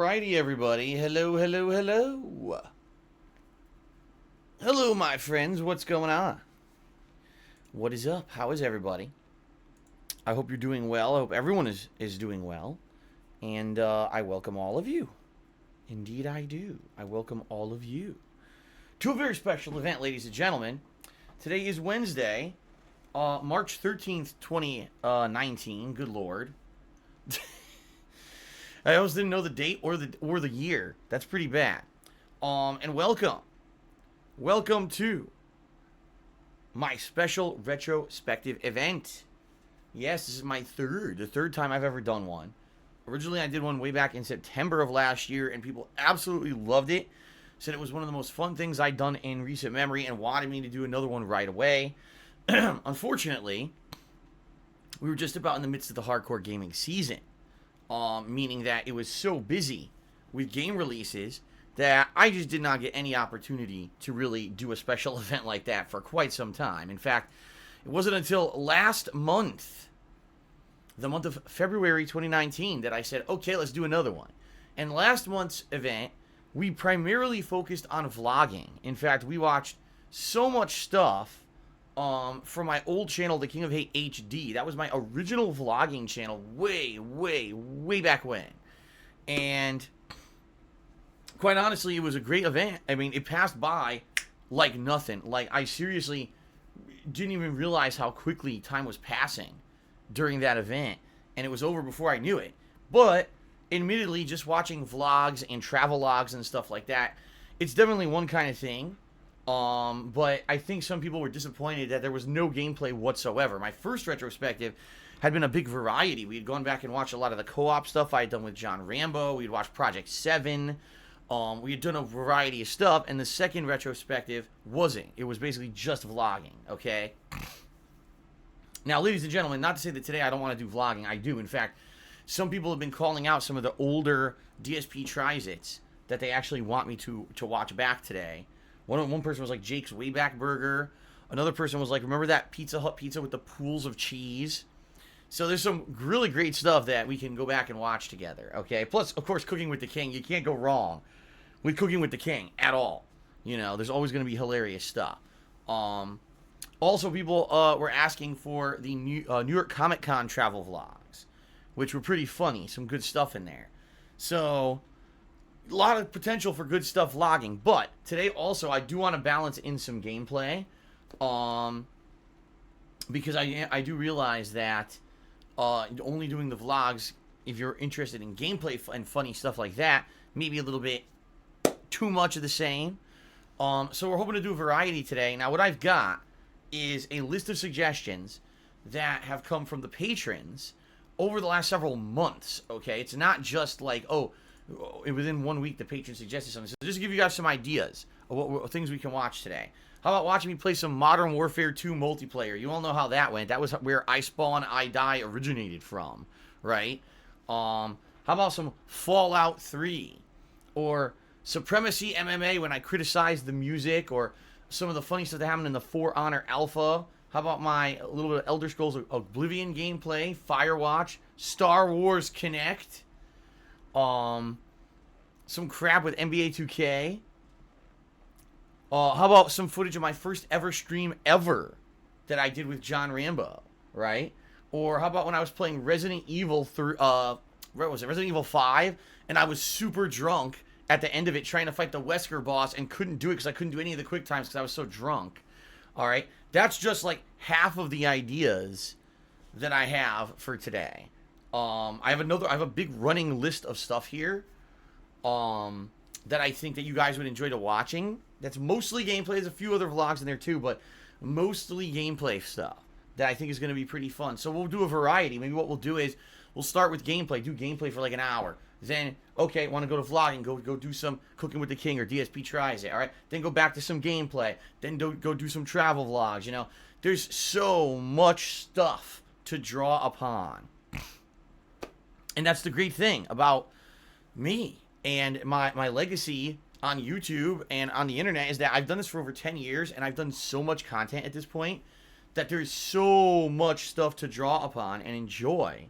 Alrighty, everybody. Hello, hello, hello. Hello, my friends. What's going on? What is up? How is everybody? I hope you're doing well. I hope everyone is doing well. And I welcome all of you. Indeed, I do. I welcome all of you to a very special event, ladies and gentlemen. Today is Wednesday, March 13th, 2019. Good Lord. I almost didn't know the date or the year. That's pretty bad. And welcome to my special retrospective event. Yes, this is my the third time I've ever done one. Originally, I did one way back in September of last year, and people absolutely loved it. Said it was one of the most fun things I'd done in recent memory, and wanted me to do another one right away. Unfortunately, we were just about in the midst of the hardcore gaming season. Meaning that it was so busy with game releases that I just did not get any opportunity to really do a special event like that for quite some time. In fact, it wasn't until last month, the month of February 2019, that I said, okay, let's do another one. And last month's event, we primarily focused on vlogging. In fact, we watched so much stuff from my old channel, The King of Hate HD. That was my original vlogging channel way back when. And quite honestly, it was a great event. I mean, it passed by like nothing. Like, I seriously didn't even realize how quickly time was passing during that event. And it was over before I knew it. But, admittedly, just watching vlogs and travel logs and stuff like that, it's definitely one kind of thing. But I think some people were disappointed that there was no gameplay whatsoever. My first retrospective had been a big variety. We had gone back and watched a lot of the co-op stuff I had done with John Rambo. We had watched Project 7. We had done a variety of stuff, and the second retrospective wasn't. It was basically just vlogging, okay? Now, ladies and gentlemen, not to say that today I don't want to do vlogging. I do. In fact, some people have been calling out some of the older DSP Tries-Its that they actually want me to watch back today. One person was like Jake's Wayback Burger. Another person was like, remember that Pizza Hut pizza with the pools of cheese? So there's some really great stuff that we can go back and watch together, okay? Plus, of course, Cooking with the King. You can't go wrong with Cooking with the King at all. You know, there's always going to be hilarious stuff. Also, people were asking for the New York Comic Con travel vlogs, which were pretty funny. Some good stuff in there. So a lot of potential for good stuff vlogging, but today also I do want to balance in some gameplay, because I do realize that only doing the vlogs, if you're interested in gameplay and funny stuff like that, maybe a little bit too much of the same. So we're hoping to do a variety today. Now, what I've got is a list of suggestions that have come from the patrons over the last several months. Okay, it's not just like, oh, within 1 week the patron suggested something. So just to give you guys some ideas of what things we can watch today. How about watching me play some Modern Warfare 2 multiplayer? You all know how that went. That was where I Spawn, I Die originated from, right? How about some Fallout 3? Or Supremacy MMA when I criticized the music, or some of the funny stuff that happened in the For Honor Alpha. How about my little bit of Elder Scrolls Oblivion gameplay, Firewatch, Star Wars Kinect, some crap with NBA 2K. How about some footage of my first ever stream ever that I did with John Rambo, right? Or how about when I was playing Resident Evil what was it, Resident Evil 5, and I was super drunk at the end of it trying to fight the Wesker boss and couldn't do it because I couldn't do any of the quick times because I was so drunk. All right, that's just like half of the ideas that I have for today. I have a big running list of stuff here that I think that you guys would enjoy watching. That's mostly gameplay. There's a few other vlogs in there too, but mostly gameplay stuff that I think is going to be pretty fun. So we'll do a variety. Maybe what we'll do is we'll start with gameplay, do gameplay for like an hour. Then, okay, want to go to vlogging, go do some Cooking with the King or DSP Tries It, all right? Then go back to some gameplay. Then go do some travel vlogs, you know? There's so much stuff to draw upon. And that's the great thing about me and my legacy on YouTube and on the internet is that I've done this for over 10 years, and I've done so much content at this point that there's so much stuff to draw upon and enjoy.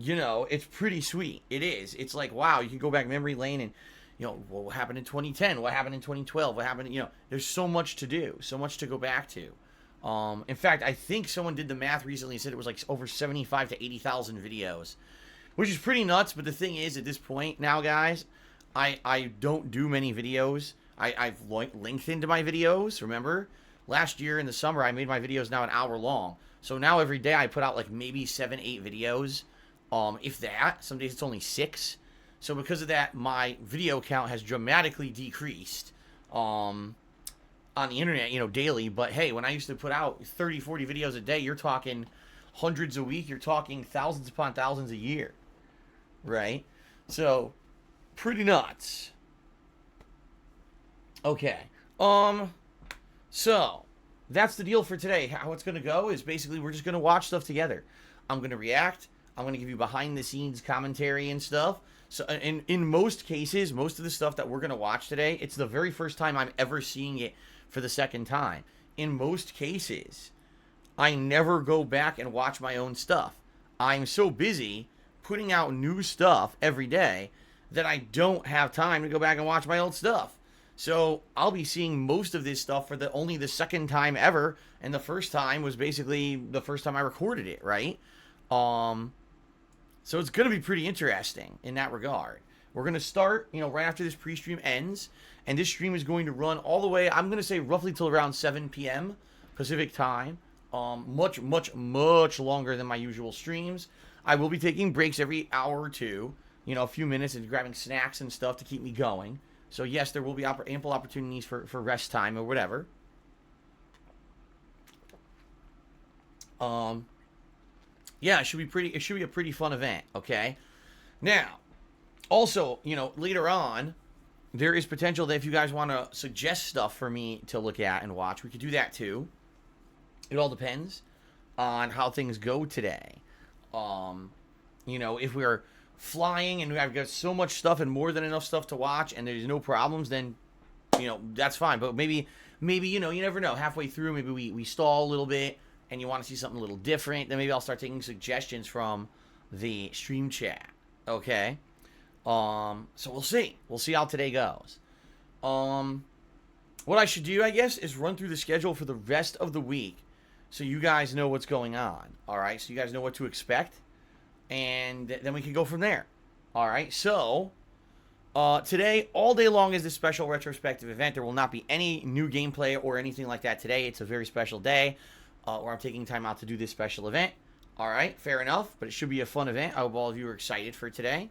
you know, it's pretty sweet. It is. It's like, wow, you can go back memory lane and, you know, what happened in 2010? What happened in 2012? What happened, you know, there's so much to do, so much to go back to. In fact, I think someone did the math recently and said it was like over 75 to 80,000 videos, which is pretty nuts. But the thing is, at this point now, guys, I don't do many videos. I've lengthened my videos. Remember, last year in the summer, I made my videos now an hour long. So now every day I put out like maybe 7, 8 videos. If that. Some days it's only 6. So because of that, my video count has dramatically decreased on the internet, you know, daily. But hey, when I used to put out 30, 40 videos a day, you're talking hundreds a week. You're talking thousands upon thousands a year, right? So pretty nuts. Okay. So that's the deal for today. How it's going to go is basically we're just going to watch stuff together. I'm going to react. I'm going to give you behind the scenes commentary and stuff. So in most cases, most of the stuff that we're going to watch today, it's the very first time I'm ever seeing it for the second time. In most cases, I never go back and watch my own stuff. I'm so busy putting out new stuff every day that I don't have time to go back and watch my old stuff. So I'll be seeing most of this stuff for only the second time ever, and the first time was basically the first time I recorded it, right? So it's going to be pretty interesting in that regard. We're going to start, you know, right after this pre-stream ends, and this stream is going to run all the way, I'm going to say roughly till around 7 p.m. Pacific time. Much longer than my usual streams. I will be taking breaks every hour or two, you know, a few minutes, and grabbing snacks and stuff to keep me going. So yes, there will be ample opportunities for rest time or whatever. Yeah, it should be a pretty fun event, okay? Now, also, you know, later on, there is potential that if you guys want to suggest stuff for me to look at and watch, we could do that too. It all depends on how things go today. You know, if we're flying and I've got so much stuff and more than enough stuff to watch and there's no problems, then, you know, that's fine. But maybe, you know, you never know. Halfway through, maybe we stall a little bit and you want to see something a little different, then maybe I'll start taking suggestions from the stream chat. Okay? So we'll see. We'll see how today goes. What I should do, I guess, is run through the schedule for the rest of the week so you guys know what's going on. All right? So you guys know what to expect. And then we can go from there. All right? So today, all day long, is this special retrospective event. There will not be any new gameplay or anything like that today. It's a very special day where I'm taking time out to do this special event. All right? Fair enough. But it should be a fun event. I hope all of you are excited for today.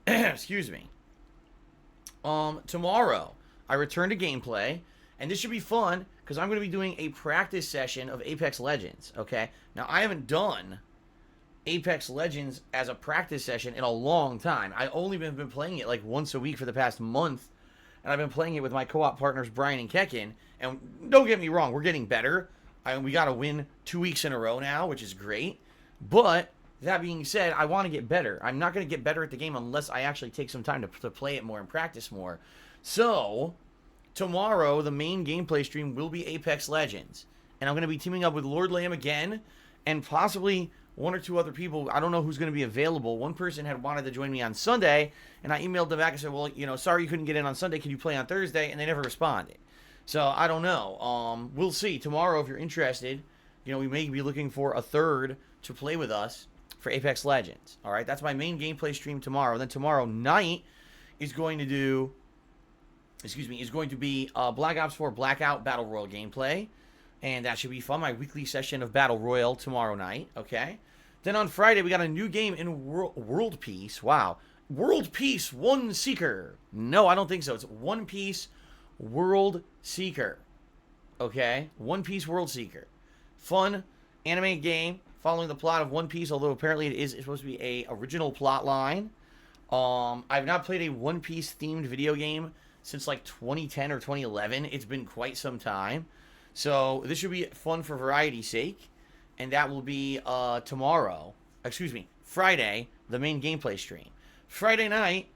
Excuse me. Tomorrow, I return to gameplay. And this should be fun because I'm going to be doing a practice session of Apex Legends. Okay? Now, I haven't done Apex Legends as a practice session in a long time. I only been playing it like once a week for the past month, and I've been playing it with my co-op partners Brian and Kekin. And don't get me wrong, we're getting better. We got to win 2 weeks in a row now, which is great. But that being said, I want to get better. I'm not going to get better at the game unless I actually take some time to play it more and practice more. So tomorrow, the main gameplay stream will be Apex Legends, and I'm going to be teaming up with Lord Lamb again, and possibly one or two other people. I don't know who's going to be available. One person had wanted to join me on Sunday, and I emailed them back and said, well, you know, sorry you couldn't get in on Sunday. Can you play on Thursday? And they never responded. So I don't know. We'll see. Tomorrow, if you're interested, you know, we may be looking for a third to play with us for Apex Legends. All right, that's my main gameplay stream tomorrow. Then tomorrow night is going to be Black Ops 4 Blackout Battle Royale gameplay. And that should be fun. My weekly session of Battle Royale tomorrow night. Okay. Then on Friday, we got a new game in World Peace. Wow. World Peace One Seeker. No, I don't think so. It's One Piece World Seeker. Okay. One Piece World Seeker. Fun anime game following the plot of One Piece, although apparently it's supposed to be a original plot line. I've not played a One Piece themed video game since like 2010 or 2011. It's been quite some time. So this should be fun for variety's sake. And that will be Friday, the main gameplay stream. Friday night,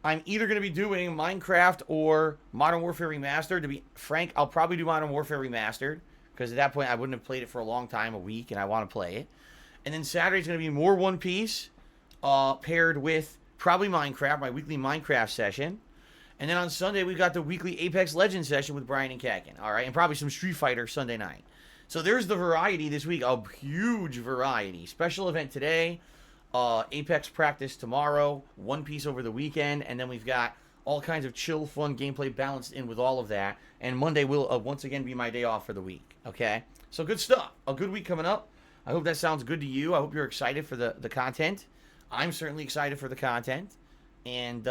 I'm either going to be doing Minecraft or Modern Warfare Remastered. To be frank, I'll probably do Modern Warfare Remastered, because at that point I wouldn't have played it for a long time, a week, and I want to play it. And then Saturday's going to be more One Piece, paired with probably Minecraft, my weekly Minecraft session. And then on Sunday, we've got the weekly Apex Legends session with Brian and Kagan, all right? And probably some Street Fighter Sunday night. So there's the variety this week, a huge variety. Special event today, Apex practice tomorrow, One Piece over the weekend, and then we've got all kinds of chill, fun gameplay balanced in with all of that. And Monday will once again be my day off for the week, okay? So good stuff. A good week coming up. I hope that sounds good to you. I hope you're excited for the content. I'm certainly excited for the content. And,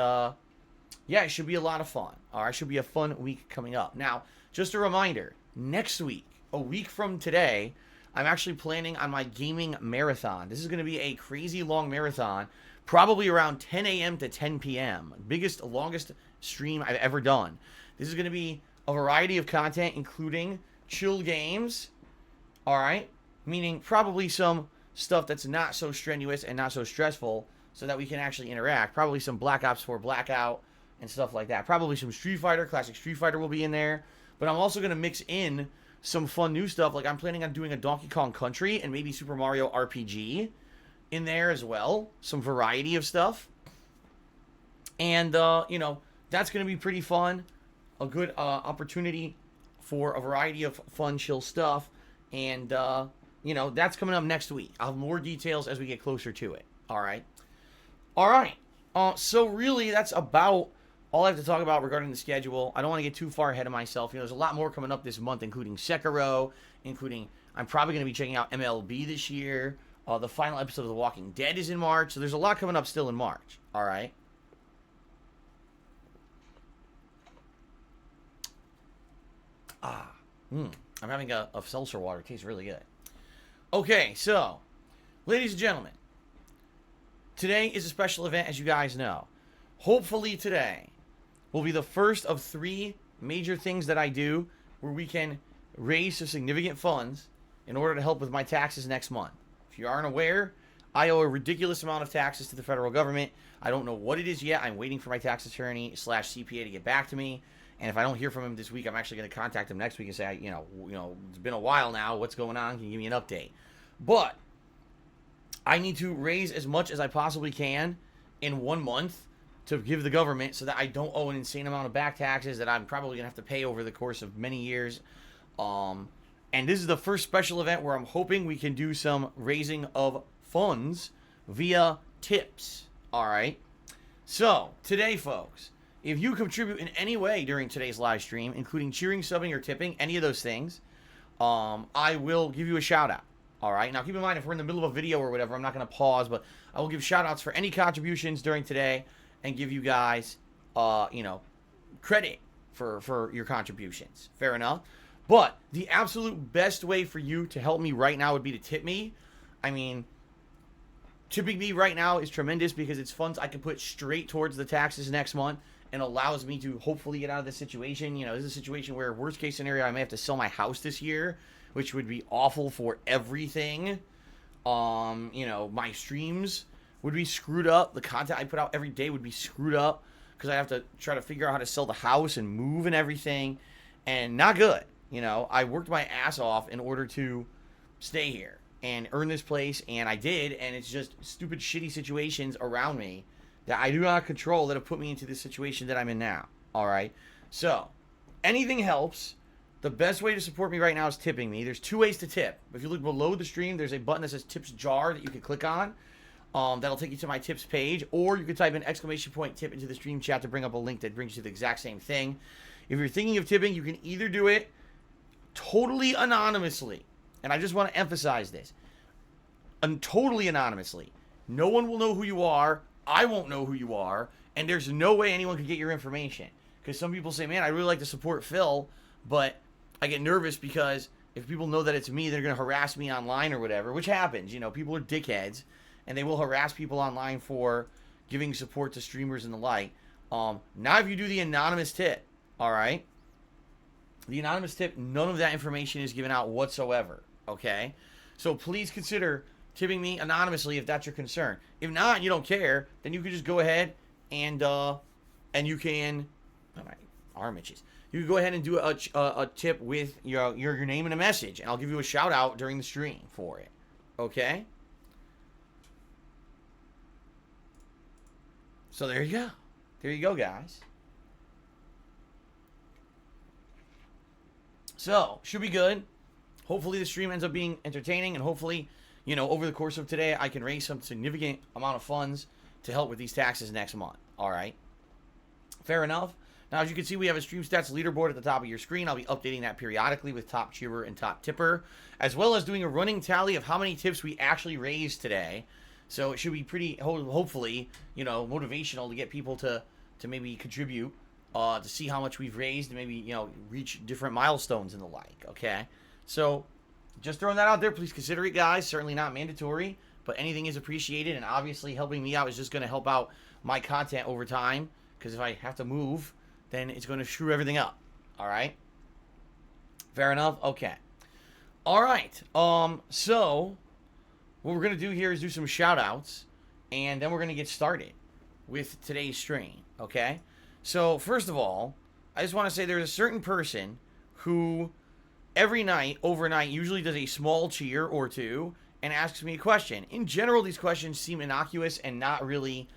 yeah, it should be a lot of fun. All right, it should be a fun week coming up. Now, just a reminder, next week, a week from today, I'm actually planning on my gaming marathon. This is going to be a crazy long marathon, probably around 10 a.m. to 10 p.m. Biggest, longest stream I've ever done. This is going to be a variety of content, including chill games, all right? Meaning probably some stuff that's not so strenuous and not so stressful so that we can actually interact. Probably some Black Ops 4 Blackout and stuff like that. Probably some Street Fighter, classic Street Fighter will be in there. But I'm also going to mix in some fun new stuff. Like I'm planning on doing a Donkey Kong Country and maybe Super Mario RPG in there as well. Some variety of stuff. And, you know, that's going to be pretty fun. A good opportunity for a variety of fun, chill stuff. And, you know, that's coming up next week. I'll have more details as we get closer to it. All right. All right. So really, that's about all I have to talk about regarding the schedule. I don't want to get too far ahead of myself. You know, there's a lot more coming up this month, including Sekiro, including I'm probably going to be checking out MLB this year. The final episode of The Walking Dead is in March. So there's a lot coming up still in March. All right. I'm having a seltzer water. It tastes really good. Okay, so, ladies and gentlemen, today is a special event, as you guys know. Hopefully today will be the first of 3 major things that I do where we can raise some significant funds in order to help with my taxes next month. If you aren't aware, I owe a ridiculous amount of taxes to the federal government. I don't know what it is yet. I'm waiting for my tax attorney / CPA to get back to me. And if I don't hear from him this week, I'm actually going to contact him next week and say, you know, it's been a while now. What's going on? Can you give me an update? But I need to raise as much as I possibly can in 1 month to give the government so that I don't owe an insane amount of back taxes that I'm probably going to have to pay over the course of many years. And this is the first special event where I'm hoping we can do some raising of funds via tips. All right. So today, folks, if you contribute in any way during today's live stream, including cheering, subbing, or tipping, any of those things, I will give you a shout out. All right. Now, keep in mind, if we're in the middle of a video or whatever, I'm not going to pause, but I will give shout outs for any contributions during today and give you guys, you know, credit for your contributions. Fair enough. But the absolute best way for you to help me right now would be to tip me. I mean, tipping me right now is tremendous because it's funds I can put straight towards the taxes next month and allows me to hopefully get out of this situation. You know, this is a situation where, worst case scenario, I may have to sell my house this year, which would be awful for everything. You know, my streams would be screwed up. The content I put out every day would be screwed up because I have to try to figure out how to sell the house and move and everything. And not good. You know, I worked my ass off in order to stay here and earn this place, and I did, and it's just stupid, shitty situations around me that I do not control that have put me into this situation that I'm in now. All right? So, anything helps. The best way to support me right now is tipping me. There's 2 ways to tip. If you look below the stream, there's a button that says Tips Jar that you can click on. That'll take you to my tips page, or you can type in !tip into the stream chat to bring up a link that brings you to the exact same thing. If you're thinking of tipping, you can either do it totally anonymously, and I just want to emphasize this, and totally anonymously. No one will know who you are. I won't know who you are, and there's no way anyone can get your information. Because some people say, man, I really like to support Phil, but I get nervous because if people know that it's me, they're going to harass me online or whatever, which happens. You know, people are dickheads, and they will harass people online for giving support to streamers and the like. Now if you do the anonymous tip, all right? The anonymous tip, none of that information is given out whatsoever, okay? So please consider tipping me anonymously if that's your concern. If not, and you don't care, then you can just go ahead and you can, oh, my arm itches. You can go ahead and do a tip with your name and a message, and I'll give you a shout out during the stream for it, okay? So there you go. There you go, guys. So, should be good. Hopefully the stream ends up being entertaining, and hopefully, you know, over the course of today, I can raise some significant amount of funds to help with these taxes next month. All right. Fair enough. Now, as you can see, we have a stream stats leaderboard at the top of your screen. I'll be updating that periodically with top cheerer and top tipper, as well as doing a running tally of how many tips we actually raised today. So it should be pretty, hopefully, you know, motivational to get people to maybe contribute, to see how much we've raised, and maybe, you know, reach different milestones and the like, okay? So, just throwing that out there. Please consider it, guys. Certainly not mandatory, but anything is appreciated, and obviously helping me out is just going to help out my content over time, because if I have to move, then it's going to screw everything up, all right? Fair enough? Okay. All right. So, what we're going to do here is do some shout-outs, and then we're going to get started with today's stream, okay? So, first of all, I just want to say there's a certain person who every night, overnight, usually does a small cheer or two and asks me a question. In general, these questions seem innocuous and not really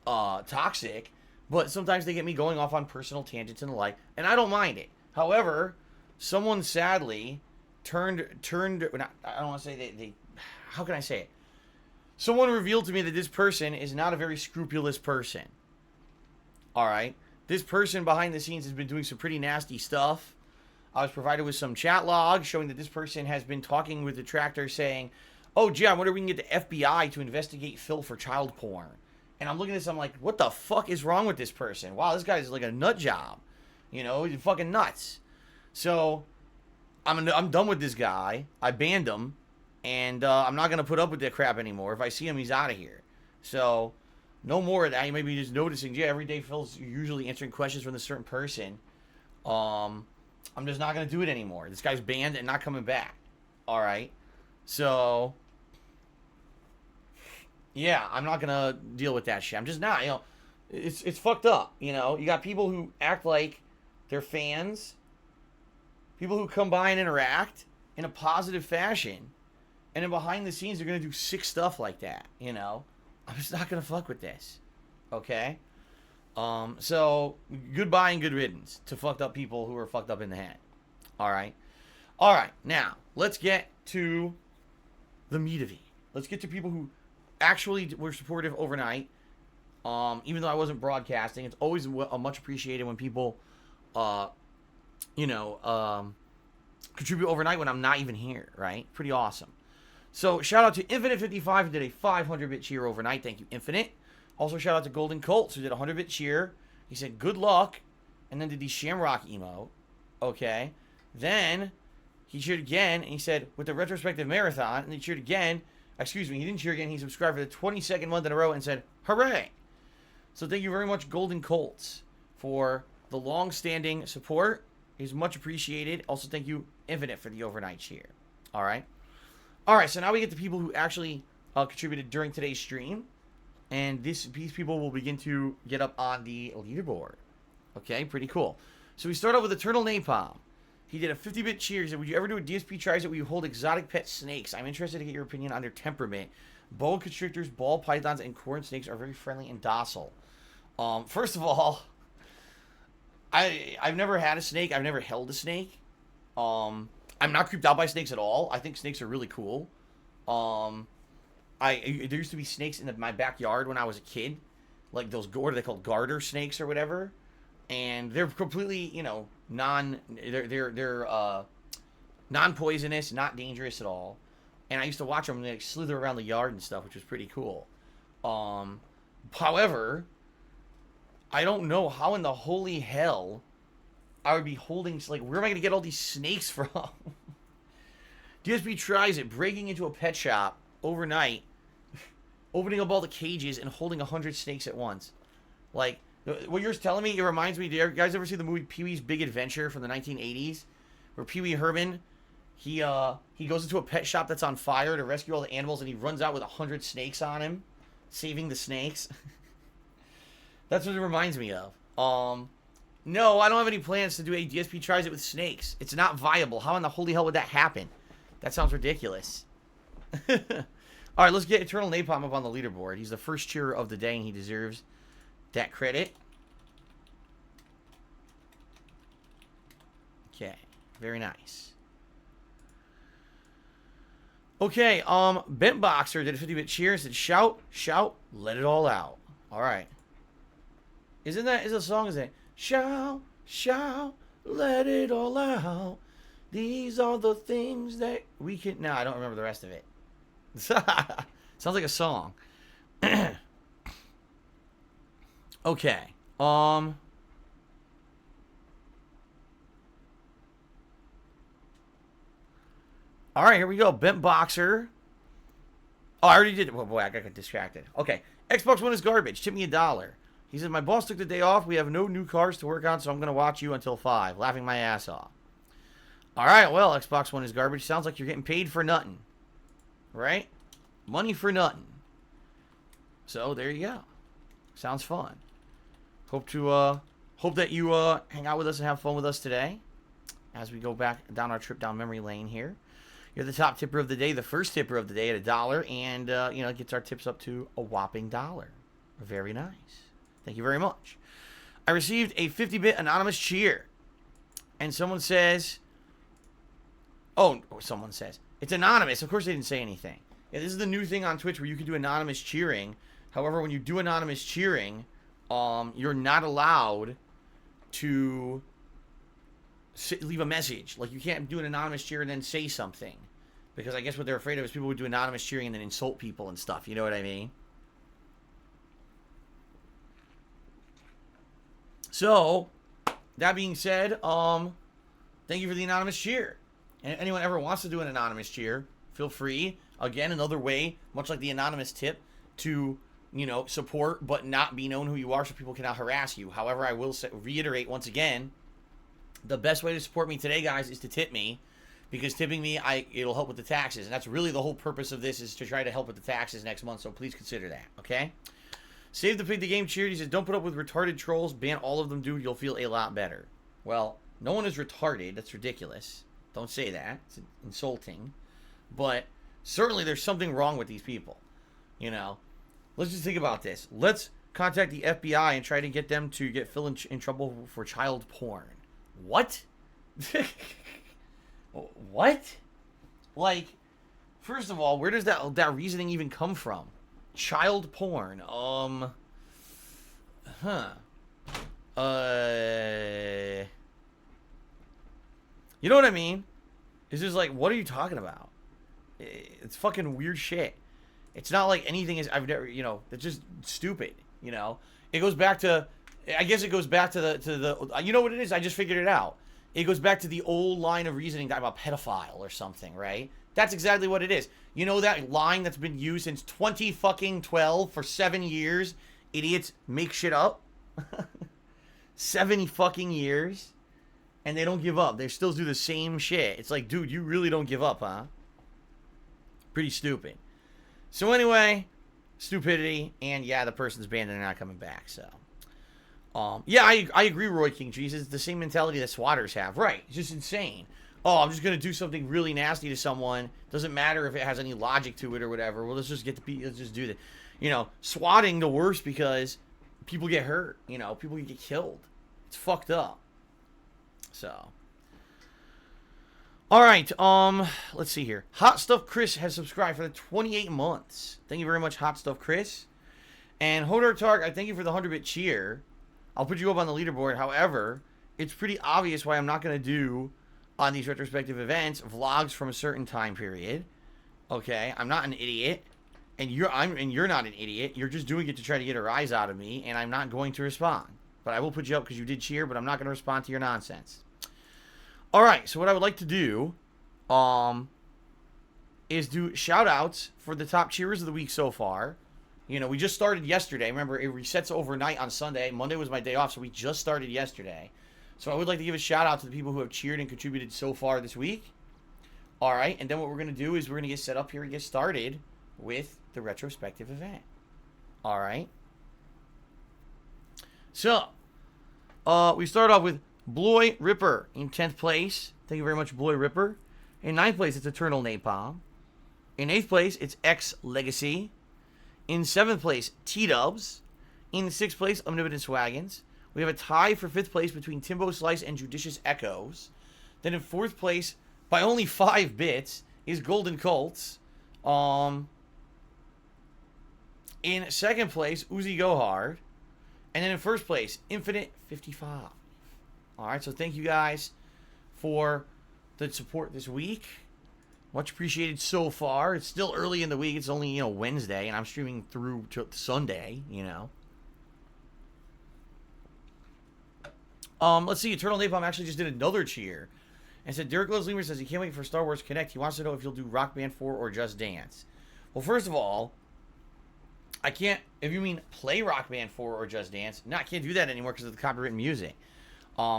toxic, but sometimes they get me going off on personal tangents and the like, and I don't mind it. However, someone sadly I don't want to say they how can I say it? Someone revealed to me that this person is not a very scrupulous person. All right? This person behind the scenes has been doing some pretty nasty stuff. I was provided with some chat logs showing that this person has been talking with detractors saying, oh, gee, I wonder if we can get the FBI to investigate Phil for child porn. And I'm looking at this, I'm like, what the fuck is wrong with this person? Wow, this guy's like a nut job. You know, he's fucking nuts. So, I'm done with this guy. I banned him. And I'm not going to put up with that crap anymore. If I see him, he's out of here. So, no more of that. You may be just noticing, yeah, every day Phil's usually answering questions from a certain person. I'm just not going to do it anymore. This guy's banned and not coming back. All right. So, yeah, I'm not going to deal with that shit. I'm just not, you know, it's fucked up, you know. You got people who act like they're fans, people who come by and interact in a positive fashion, and then behind the scenes they're going to do sick stuff like that, you know. I'm just not going to fuck with this, okay? So, goodbye and good riddance to fucked up people who are fucked up in the head. Alright? Alright, now, let's get to the meat of it. Let's get to people who actually were supportive overnight. Even though I wasn't broadcasting, it's always much appreciated when people, contribute overnight when I'm not even here, right? Pretty awesome. So, shout out to Infinite55 who did a 500-bit cheer overnight. Thank you, Infinite. Also, shout out to Golden Colts who did a 100-bit cheer. He said, good luck. And then did the Shamrock emote. Okay. Then, he cheered again. And he said, with the Retrospective Marathon. And he cheered again. Excuse me, he didn't cheer again. He subscribed for the 22nd month in a row and said, hooray. So, thank you very much, Golden Colts, for the long-standing support. It's much appreciated. Also, thank you, Infinite, for the overnight cheer. All right. All right, so now we get the people who actually contributed during today's stream. And these people will begin to get up on the leaderboard. Okay, pretty cool. So we start out with Eternal Napalm. He did a 50-bit cheer. He said, would you ever do a DSP tries it where you hold exotic pet snakes? I'm interested to get your opinion on their temperament. Boa constrictors, ball pythons, and corn snakes are very friendly and docile. First of all, I've never had a snake. I've never held a snake. I'm not creeped out by snakes at all. I think snakes are really cool. There used to be snakes in my backyard when I was a kid, like those, what are they called, garter snakes or whatever, and they're completely, you know, they're non-poisonous, not dangerous at all, and I used to watch them like slither around the yard and stuff, which was pretty cool. However, I don't know how in the holy hell I would be holding, like, where am I going to get all these snakes from? DSP tries it, breaking into a pet shop overnight, opening up all the cages and holding 100 snakes at once. Like, what you're telling me, it reminds me, do you guys ever see the movie Pee-wee's Big Adventure from the 1980s? Where Pee-wee Herman, he goes into a pet shop that's on fire to rescue all the animals, and he runs out with 100 snakes on him, saving the snakes. That's what it reminds me of. No, I don't have any plans to do a DSP tries it with snakes. It's not viable. How in the holy hell would that happen? That sounds ridiculous. Alright, let's get Eternal Napalm up on the leaderboard. He's the first cheerer of the day, and he deserves that credit. Okay, very nice. Okay, Bent Boxer did a 50-bit cheer and said, shout, shout, let it all out. All right. Isn't that, is a song, is it? Shout, shout, let it all out. These are the things that we can... No, I don't remember the rest of it. Sounds like a song. Okay. All right, here we go. Bent Boxer. Oh, I already did it. Oh, boy, I got distracted. Okay. Xbox One is garbage. Tip me $1. He said, my boss took the day off. We have no new cars to work on, so I'm going to watch you until 5. Laughing my ass off. All right, well, Xbox One is garbage. Sounds like you're getting paid for nothing. Right? Money for nothing. So, there you go. Sounds fun. Hope that you hang out with us and have fun with us today as we go back down our trip down memory lane here. You're the top tipper of the day, the first tipper of the day at $1, and you know, gets our tips up to a whopping $1. Very nice. Thank you very much. I received a 50-bit anonymous cheer, and someone says, "Oh, someone says it's anonymous." Of course, they didn't say anything. Yeah, this is the new thing on Twitch where you can do anonymous cheering. However, when you do anonymous cheering, you're not allowed to leave a message. Like, you can't do an anonymous cheer and then say something. Because I guess what they're afraid of is people would do anonymous cheering and then insult people and stuff. You know what I mean? So, that being said, thank you for the anonymous cheer. And if anyone ever wants to do an anonymous cheer, feel free. Again, another way, much like the anonymous tip, to, you know, support but not be known who you are so people cannot harass you. However, I will reiterate once again, the best way to support me today, guys, is to tip me. Because tipping me, it'll help with the taxes. And that's really the whole purpose of this, is to try to help with the taxes next month. So please consider that, okay? Save the Pig the Game cheer. He says, don't put up with retarded trolls. Ban all of them, dude. You'll feel a lot better. Well, no one is retarded. That's ridiculous. Don't say that. It's insulting. But certainly there's something wrong with these people. You know? Let's just think about this. Let's contact the FBI and try to get them to get Phil in trouble for child porn. What? What? Like, first of all, where does that reasoning even come from? Child porn. You know what I mean? It's just like, what are you talking about? It's fucking weird shit. It's not like anything is, I've never, you know, it's just stupid, you know? It goes back to, I guess it goes back to the you know what it is? I just figured it out. It goes back to the old line of reasoning about pedophile or something, right? That's exactly what it is. You know that line that's been used since 2012 for 7 years? Idiots make shit up. 7 fucking years. And they don't give up. They still do the same shit. It's like, dude, you really don't give up, huh? Pretty stupid. So anyway, stupidity. And yeah, the person's banned and they're not coming back, so. Yeah, I agree, Roy King Cheese. It's the same mentality that swatters have. Right. It's just insane. Oh, I'm just going to do something really nasty to someone. Doesn't matter if it has any logic to it or whatever. Well, let's just do that. You know, swatting the worst because people get hurt. You know, people get killed. It's fucked up. So. All right. Let's see here. Hot Stuff Chris has subscribed for the 28 months. Thank you very much, Hot Stuff Chris. And Hodor Tark, I thank you for the 100-bit cheer. I'll put you up on the leaderboard. However, it's pretty obvious why I'm not going to do, on these retrospective events, vlogs from a certain time period. Okay? I'm not an idiot. And you're not an idiot. You're just doing it to try to get a rise out of me, and I'm not going to respond. But I will put you up because you did cheer, but I'm not going to respond to your nonsense. Alright, so what I would like to do, is do shout-outs for the top cheerers of the week so far. You know, we just started yesterday. Remember, it resets overnight on Sunday. Monday was my day off, so we just started yesterday. So I would like to give a shout-out to the people who have cheered and contributed so far this week. All right, and then what we're going to do is we're going to get set up here and get started with the retrospective event. All right. So, we start off with Bloy Ripper in 10th place. Thank you very much, Bloy Ripper. In 9th place, it's Eternal Napalm. In 8th place, it's X Legacy. In 7th place, T-Dubs. In 6th place, Omnipotent Swaggins. We have a tie for 5th place between Timbo Slice and Judicious Echoes. Then in 4th place, by only 5 bits, is Golden Colts. In 2nd place, Uzi Gohard. And then in 1st place, Infinite 55. Alright, so thank you guys for the support this week. Much appreciated so far. It's still early in the week. It's only, Wednesday, and I'm streaming through to Sunday, Let's see. Eternal Napalm actually just did another cheer. And said, Derek Loves Lemur says he can't wait for Star Wars Connect. He wants to know if you'll do Rock Band 4 or Just Dance. Well, first of all, I can't, if you mean play Rock Band 4 or Just Dance, no, I can't do that anymore because of the copyrighted music.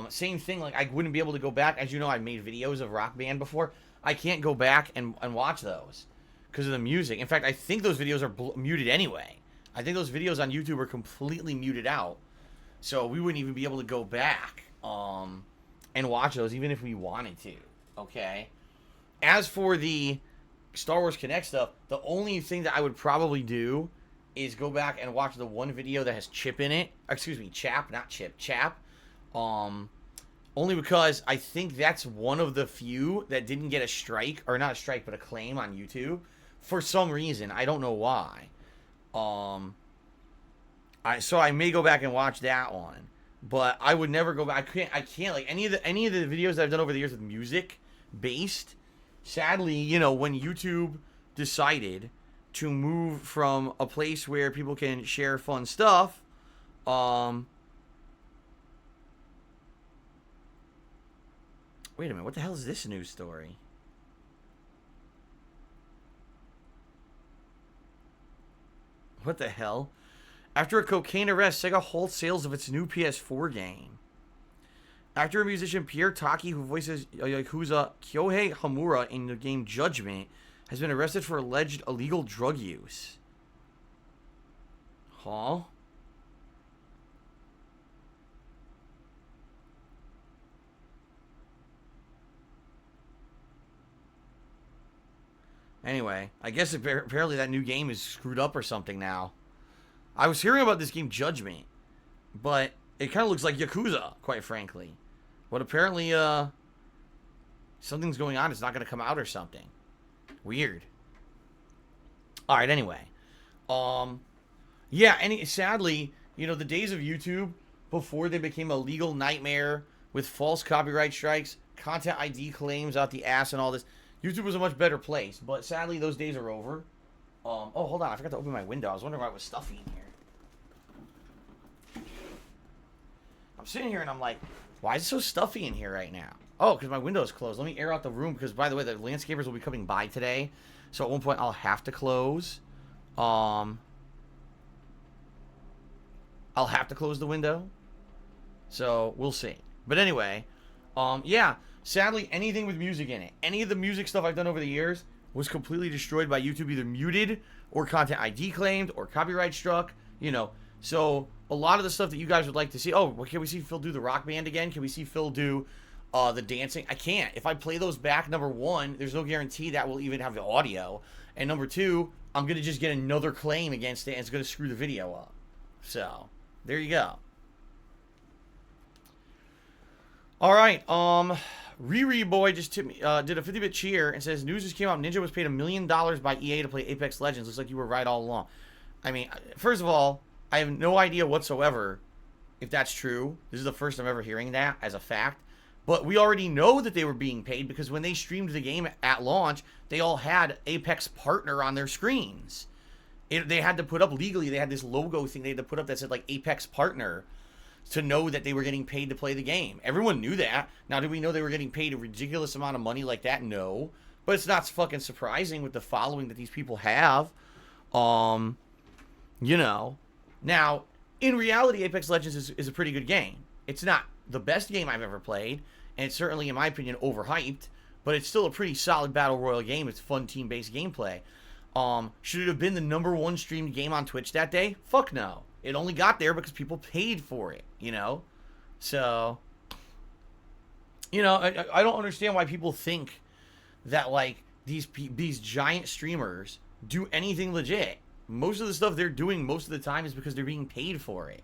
Same thing, like I wouldn't be able to go back. As you know, I've made videos of Rock Band before. I can't go back and watch those because of the music. In fact, I think those videos are muted anyway. I think those videos on YouTube are completely muted out. So we wouldn't even be able to go back and watch those even if we wanted to. Okay? As for the Star Wars Connect stuff, the only thing that I would probably do is go back and watch the one video that has Chip in it. Excuse me, Chap, not Chip. Chap. Only because I think that's one of the few that didn't get a strike, or not a strike, but a claim on YouTube for some reason. I don't know why. So I may go back and watch that one, but I would never go back. I can't like any of the videos that I've done over the years with music based. Sadly, when YouTube decided to move from a place where people can share fun stuff, wait a minute, what the hell is this news story? What the hell? After a cocaine arrest, Sega halts sales of its new PS4 game. Actor and musician Pierre Taki, who voices Yakuza Kyohei Hamura in the game Judgment, has been arrested for alleged illegal drug use. Huh? Anyway, I guess apparently that new game is screwed up or something now. I was hearing about this game Judgment, but it kind of looks like Yakuza, quite frankly. But apparently, something's going on. It's not going to come out or something. Weird. All right, anyway. Yeah, and sadly, the days of YouTube before they became a legal nightmare with false copyright strikes, content ID claims out the ass and all this, YouTube was a much better place. But sadly, those days are over. Oh, hold on. I forgot to open my window. I was wondering why it was stuffy in here. I'm sitting here and I'm like, why is it so stuffy in here right now? Oh, because my window is closed. Let me air out the room because, by the way, the landscapers will be coming by today. So at one point, I'll have to close. I'll have to close the window. So we'll see. But anyway, yeah. Sadly, anything with music in it, any of the music stuff I've done over the years was completely destroyed by YouTube, either muted or content ID claimed or copyright struck, So a lot of the stuff that you guys would like to see, can we see Phil do the Rock Band again? Can we see Phil do the dancing? I can't. If I play those back, number one, there's no guarantee that will even have the audio. And number two, I'm going to just get another claim against it and it's going to screw the video up. So, there you go. All right, Riri Boy just did a 50-bit cheer and says, news just came out, Ninja was paid $1 million by EA to play Apex Legends. Looks like you were right all along. I mean, first of all, I have no idea whatsoever if that's true. This is the first I'm ever hearing that as a fact. But we already know that they were being paid because when they streamed the game at launch, they all had Apex Partner on their screens. They had to put up legally, they had this logo thing they had to put up that said like Apex Partner to know that they were getting paid to play the game. Everyone knew that. Now, did we know they were getting paid a ridiculous amount of money like that? No. But it's not fucking surprising with the following that these people have. Now, in reality, Apex Legends is a pretty good game. It's not the best game I've ever played, and it's certainly, in my opinion, overhyped, but it's still a pretty solid Battle Royale game. It's fun team-based gameplay. Should it have been the #1 streamed game on Twitch that day? Fuck no. It only got there because people paid for it, So, I don't understand why people think that, like, these giant streamers do anything legit. Most of the stuff they're doing most of the time is because they're being paid for it.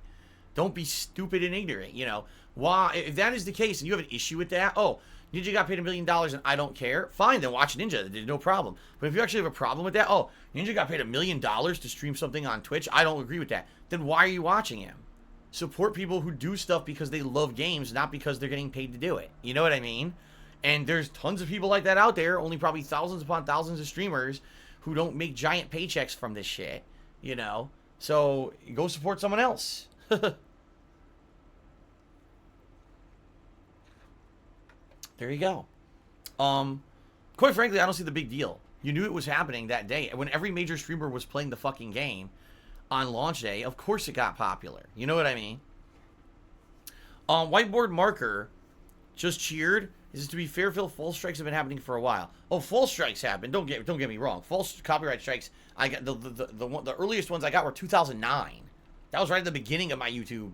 Don't be stupid and ignorant, you know. Why, if that is the case and you have an issue with that, oh, Ninja got paid $1 million and I don't care, fine, then watch Ninja, there's no problem. But if you actually have a problem with that, oh, Ninja got paid $1 million to stream something on Twitch, I don't agree with that, then why are you watching him? Support people who do stuff because they love games, not because they're getting paid to do it. You know what I mean? And there's tons of people like that out there, only probably thousands upon thousands of streamers who don't make giant paychecks from this shit, you know? So, go support someone else. There you go. Quite frankly, I don't see the big deal. You knew it was happening that day. When every major streamer was playing the fucking game on launch day, of course it got popular. You know what I mean? Whiteboard Marker just cheered. This is to be fair, Phil, false strikes have been happening for a while. Oh, false strikes happen. Don't get me wrong. False copyright strikes, I got the earliest ones I got were 2009. That was right at the beginning of my YouTube,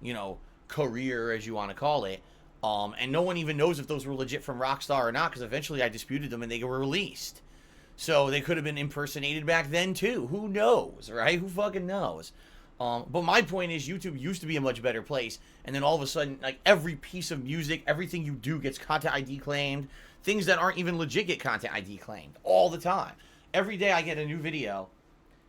you know, career, as you want to call it. And no one even knows if those were legit from Rockstar or not, because eventually I disputed them and they were released. So they could have been impersonated back then too. Who knows, right? Who fucking knows? But my point is, YouTube used to be a much better place, and then all of a sudden, like, every piece of music, everything you do gets content ID claimed. Things that aren't even legit get content ID claimed all the time. Every day I get a new video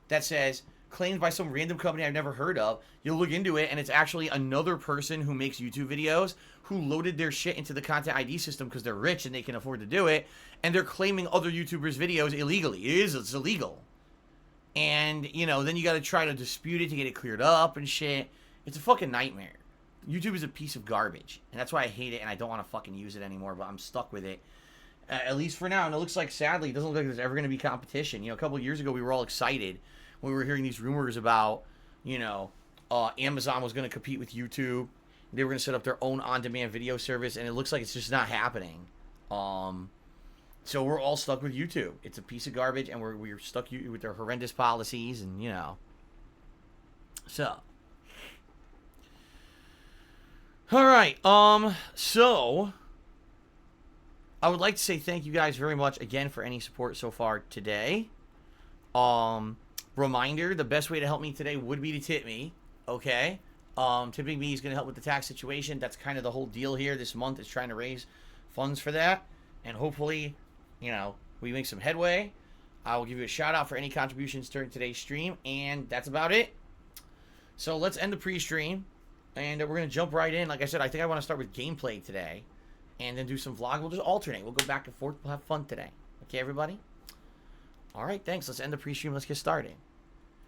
that says, claimed by some random company I've never heard of. You'll look into it, and it's actually another person who makes YouTube videos who loaded their shit into the content ID system because they're rich and they can afford to do it, and they're claiming other YouTubers' videos illegally. It's illegal. And, you know, then you got to try to dispute it to get it cleared up and shit. It's a fucking nightmare. YouTube is a piece of garbage, and that's why I hate it, and I don't want to fucking use it anymore, but I'm stuck with it. At least for now, and it looks like, sadly, it doesn't look like there's ever going to be competition. You know, a couple of years ago, we were all excited when we were hearing these rumors about, you know, Amazon was going to compete with YouTube. They were going to set up their own on-demand video service, and it looks like it's just not happening. So we're all stuck with YouTube. It's a piece of garbage, and we're stuck with their horrendous policies, and, you know. So. All right. So I would like to say thank you guys very much again for any support so far today. Reminder, the best way to help me today would be to tip me, okay? Tipping me is going to help with the tax situation. That's kind of the whole deal here. This month is trying to raise funds for that, and hopefully, you know, we make some headway. I will give you a shout out for any contributions during today's stream, and that's about it. So let's end the pre-stream, and we're going to jump right in. Like I said, I think I want to start with gameplay today, and then do some vlog. We'll just alternate. We'll go back and forth. We'll have fun today. Okay, everybody? All right, thanks. Let's end the pre-stream. Let's get started.